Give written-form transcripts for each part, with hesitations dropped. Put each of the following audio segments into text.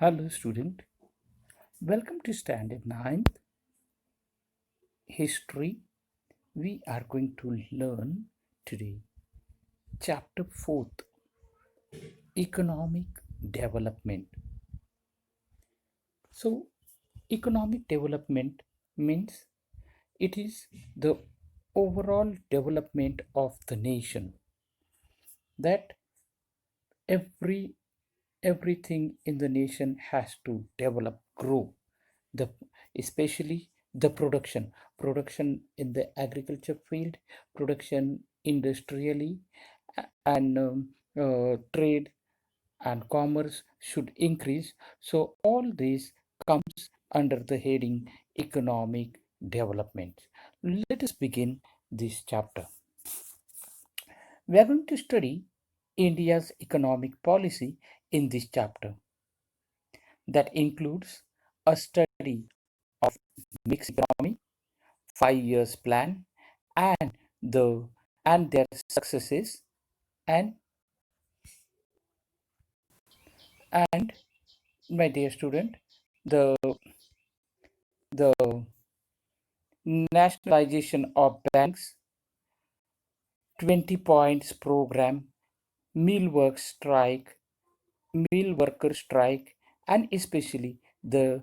Hello, student. Welcome to Standard 9th History. We are going to learn today Chapter 4th Economic Development. So, economic development means it is the overall development of the nation, that every everything in the nation has to develop, grow, the especially the production in the agriculture field, production industrially, and trade and commerce should increase. So all this comes under the heading economic development. Let us begin this chapter. We are going to study India's economic policy in this chapter. That includes a study of mixed economy, 5 years plan, and the and their successes, and and my dear student, the the nationalization of banks, 20 points program, meal work strike, meal worker strike, and especially the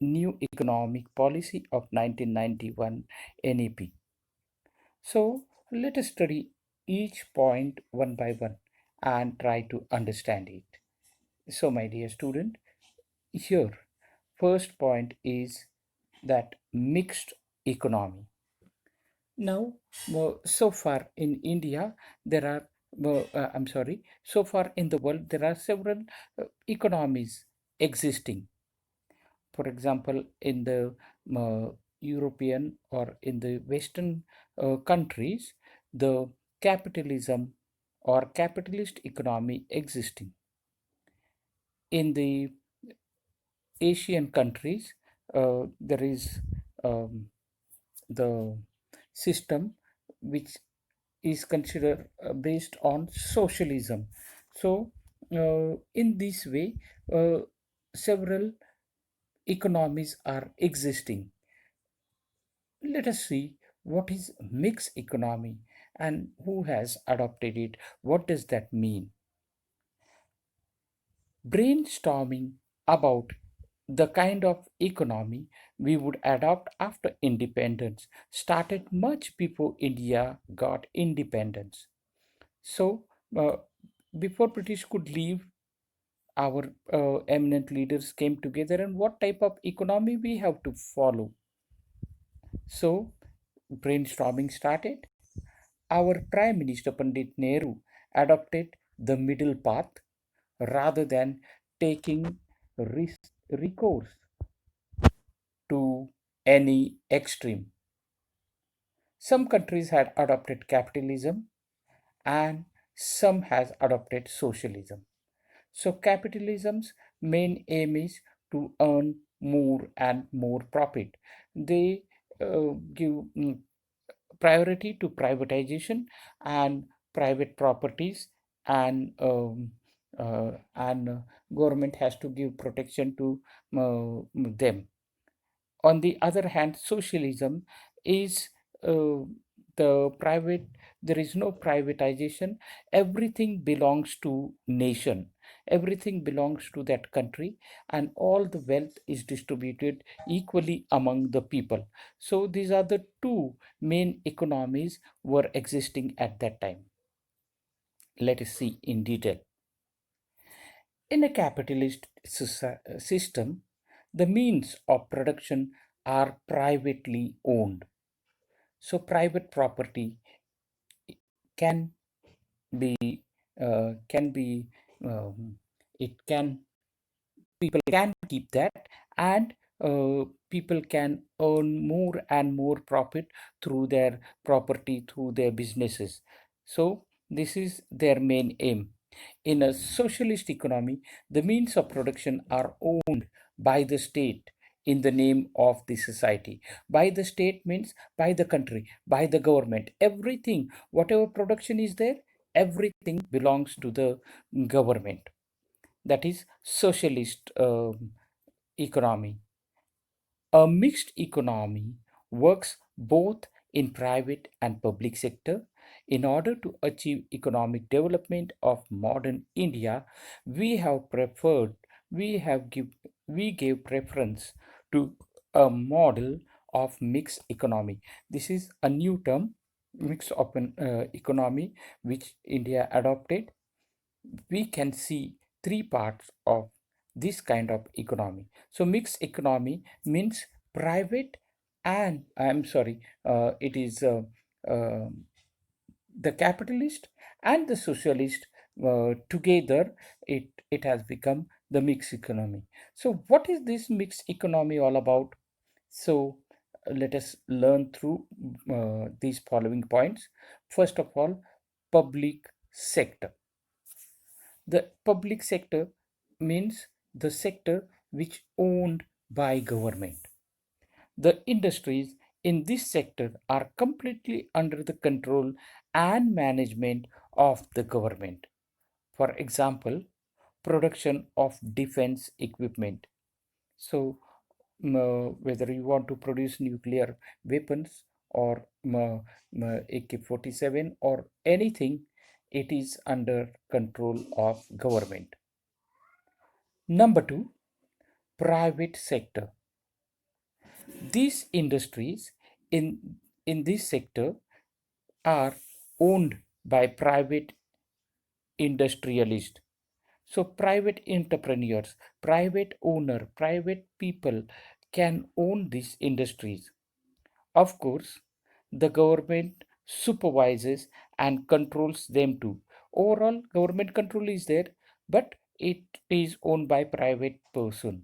new economic policy of 1991 NEP. So let us study each point one by one and try to understand it. So, my dear student, here, first point is that mixed economy. Now, so far in India, there are, I'm sorry, so far in the world, there are several economies existing. For example, in the European or in the Western countries, the capitalism or capitalist economy existing. In the Asian countries, there is um, the system which is considered based on socialism. So, in this way, several economies are existing. Let us see what is mixed economy and who has adopted it. What does that mean? Brainstorming about the kind of economy we would adopt after independence started much before India got independence. So, before British could leave, our eminent leaders came together and what type of economy we have to follow. So, brainstorming started. Our Prime Minister Pandit Nehru adopted the middle path rather than taking recourse to any extreme. Some countries had adopted capitalism and some has adopted socialism. So capitalism's main aim is to earn more and more profit. They give priority to privatization and private properties, and government has to give protection to them. On the other hand, socialism is uh, the private, there is no privatization. Everything belongs to nation, everything belongs to that country, and all the wealth is distributed equally among the people. So these are the two main economies were existing at that time. Let us see in detail. In a capitalist system, the means of production are privately owned. So, private property can be, can be, um, it can, people can keep that, and people can earn more and more profit through their property, through their businesses. So, this is their main aim. In a socialist economy, the means of production are owned by the state in the name of the society. By the state means by the country, by the government. Everything, whatever production is there, everything belongs to the government. that is socialist economy. A mixed economy works both in private and public sector. In order to achieve economic development of modern India, we have preferred, we have give, we gave preference to a model of mixed economy. This is a new term, mixed open economy, which India adopted. We can see three parts of this kind of economy. So mixed economy means private and I'm sorry, it is the capitalist and the socialist together. It has become the mixed economy. So what is this mixed economy all about? So let us learn through these following points. First of all, public sector. The public sector means the sector which owned by government. The industries in this sector are completely under the control and management of the government. For example, production of defense equipment. So, whether you want to produce nuclear weapons or AK-47 or anything, it is under control of government. Number two, private sector. These industries in this sector are owned by private industrialists. So private entrepreneurs, private owner, private people can own these industries. Of course, the government supervises and controls them too. Overall, government control is there, but it is owned by private person.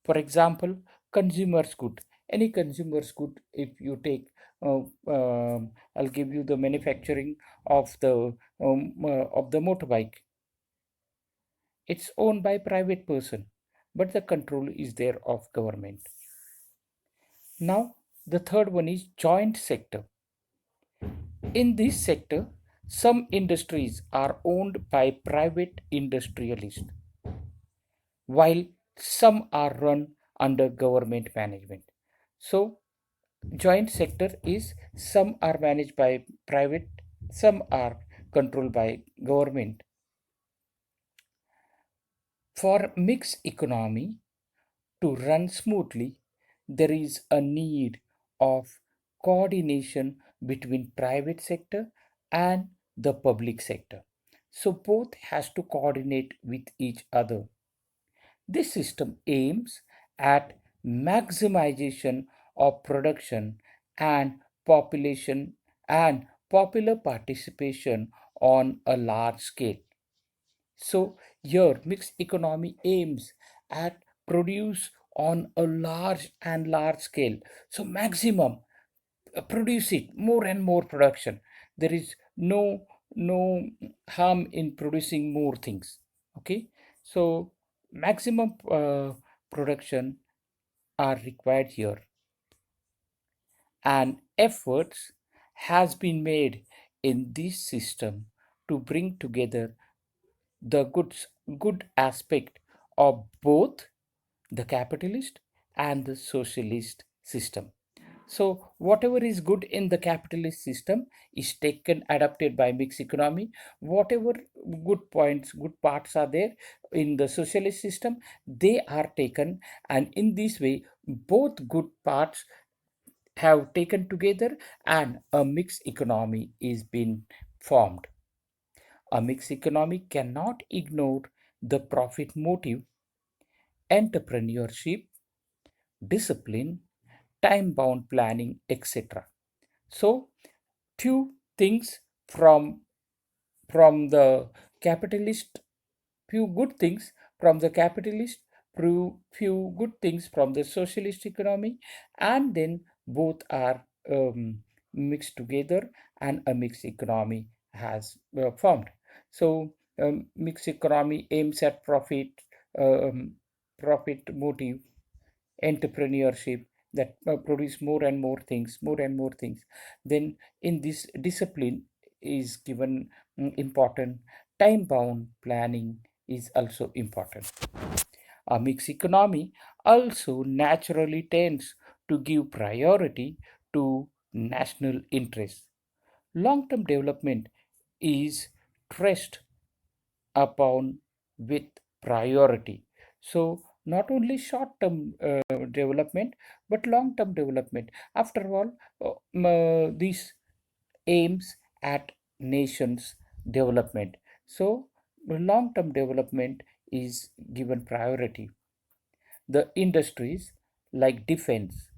For example, consumers good. Any consumers good, if you take, I'll give you the manufacturing of the motorbike. It's owned by private person, but the control is there of government. Now, the third one is joint sector. In this sector, some industries are owned by private industrialists, while some are run under government management. So, joint sector is some are managed by private, some are controlled by government. For mixed economy to run smoothly, there is a need of coordination between private sector and the public sector. So both has to coordinate with each other. This system aims at maximization of production and population and popular participation on a large scale. So here mixed economy aims at produce on a large scale. So maximum produce it more and more production. There is no harm in producing more things. Okay, so maximum production are required here, and efforts has been made in this system to bring together the good aspect of both the capitalist and the socialist system. So whatever is good in the capitalist system is taken adapted by mixed economy. Whatever good points, good parts are there in the socialist system, they are taken, and in this way both good parts have taken together and a mixed economy is being formed. A mixed economy cannot ignore the profit motive, entrepreneurship, discipline, time bound planning, etc. So, few things from the capitalist, few good things from the capitalist, few good things from the socialist economy, and then both are mixed together, and a mixed economy has formed. So, mixed economy aims at um, profit motive, entrepreneurship, that produce more and more things. Then in this discipline is given important time bound planning, is also important. A mixed economy also naturally tends to give priority to national interests. Long term development is stressed upon with priority. So, not only short term development but long term development. After all, these aims at nations development. So, long term development is given priority. The industries like defense,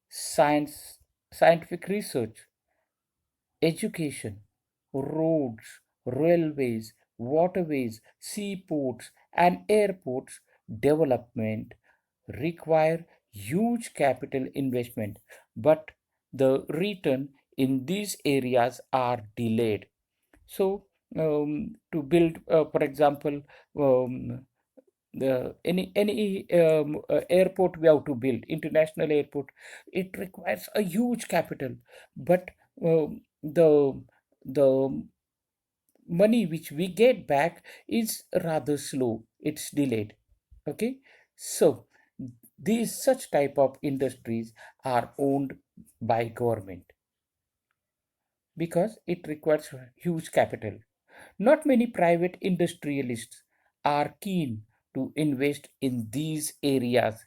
science, scientific research, education, roads, railways, waterways, seaports, and airports development require huge capital investment, but the return in these areas are delayed. So, to build, for example, any airport we have to build, international airport, it requires a huge capital, but the money which we get back is rather slow, it's delayed. Okay, so these such type of industries are owned by government because it requires huge capital. Not many private industrialists are keen to invest in these areas.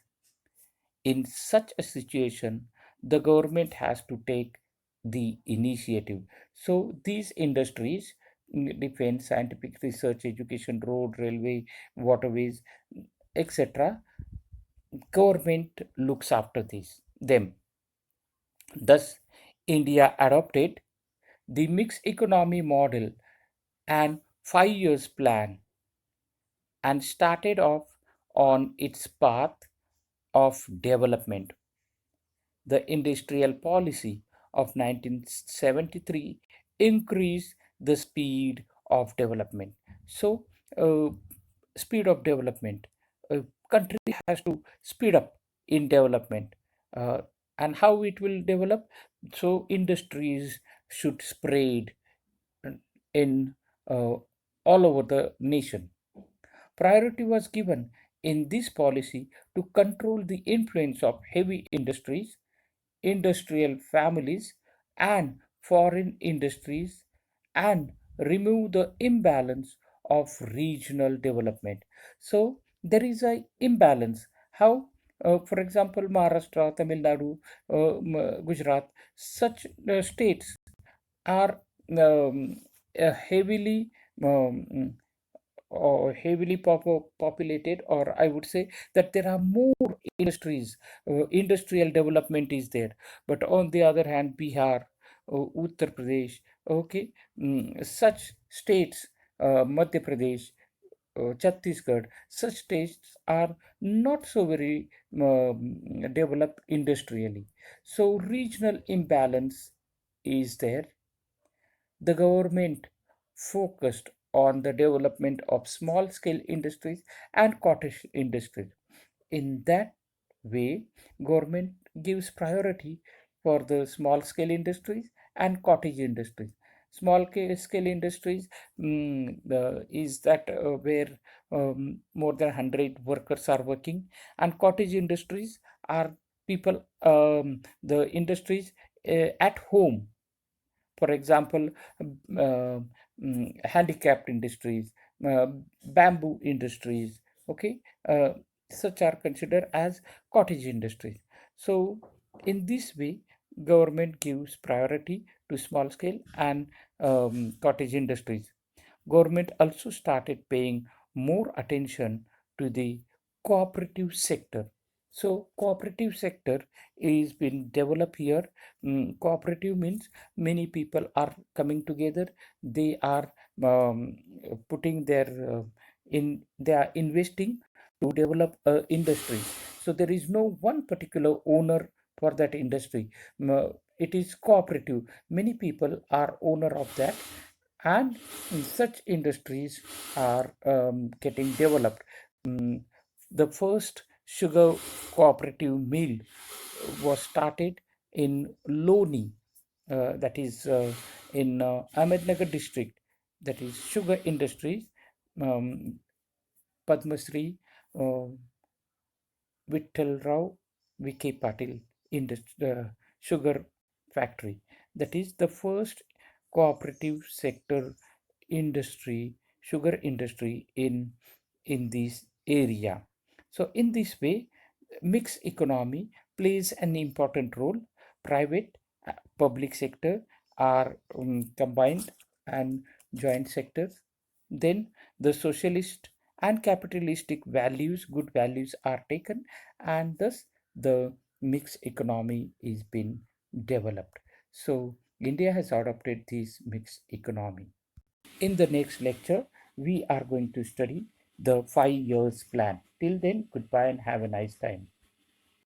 In such a situation, the government has to take the initiative. So these industries, defense, scientific research, education, road, railway, waterways, etc., government looks after them. Thus, India adopted the mixed economy model and 5 years plan and started off on its path of development. The industrial policy of 1973 increased the speed of development. So, uh, speed of development. A country has to speed up in development. Uh, and how it will develop? So, industries should spread in all over the nation. Priority was given in this policy to control the influence of heavy industries, industrial families, and foreign industries, and remove the imbalance of regional development. So there is a imbalance. How? For example, Maharashtra, Tamil Nadu, Gujarat, such states are heavily um, or heavily populated, or I would say that there are more industries, industrial development is there. But on the other hand, Bihar, Uttar Pradesh, okay, such states, Madhya Pradesh, Chhattisgarh, such states are not so very developed industrially. So regional imbalance is there. The government focused on the development of small scale industries and cottage industries. In that way, government gives priority for the small scale industries and cottage industries. Scale industries is that where more than 100 workers are working, and cottage industries are people, the industries at home. For example, handicapped industries, uh, bamboo industries, okay, such are considered as cottage industries. So in this way, government gives priority to small scale and cottage industries. Government also started paying more attention to the cooperative sector. So cooperative sector is been developed here. Cooperative means many people are coming together. They are putting their they are investing to develop a industry. So there is no one particular owner for that industry. It is cooperative. Many people are owner of that, and such industries are getting developed. Mm, the first sugar cooperative mill was started in Loni, that is in Ahmednagar district, that is sugar industries. Um, Padma Shri uh, Vittalrao V.K. Patil in the sugar factory. That is the first cooperative sector industry, sugar industry in this area. So in this way, mixed economy plays an important role. Private, public sector are combined and joint sectors. Then the socialist and capitalistic values, good values are taken, and thus the mixed economy is being developed. So India has adopted this mixed economy. In the next lecture, we are going to study the 5 years plan. Till then, goodbye and have a nice time.